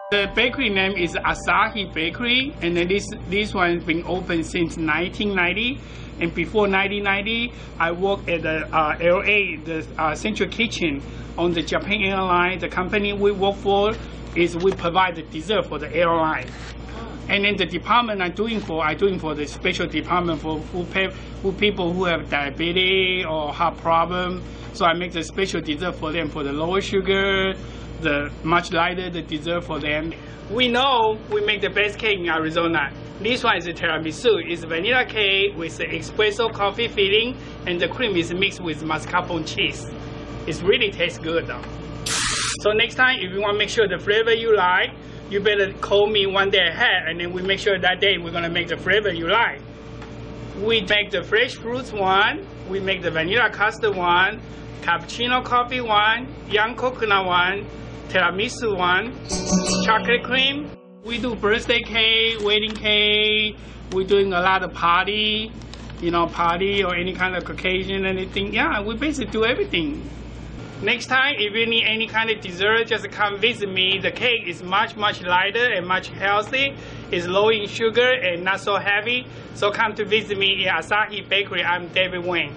The bakery name is Asahi Bakery, and then this one's been open since 1990. And before 1990, I worked at the LA, the Central Kitchen on the Japan Airlines. The company we work for is we provide the dessert for the airline. And then the department I'm doing for the special department for people who have diabetes or heart problem. So I make the special dessert for them for the lower sugar, the much lighter the dessert for them. We know we make the best cake in Arizona. This one is a tiramisu. It's vanilla cake with the espresso coffee filling, and the cream is mixed with mascarpone cheese. It really tastes good though. So next time, if you want to make sure the flavor you like, you better call me one day ahead, and then we make sure that day we're gonna make the flavor you like. We make the fresh fruits one, we make the vanilla custard one, cappuccino coffee one, young coconut one, tiramisu one, chocolate cream. We do birthday cake, wedding cake. We're doing a lot of party or any kind of occasion, anything. Yeah, we basically do everything. Next time, if you need any kind of dessert, just come visit me. The cake is much lighter and much healthy. It's low in sugar and not so heavy. So come to visit me in Asahi Bakery. I'm David Wayne.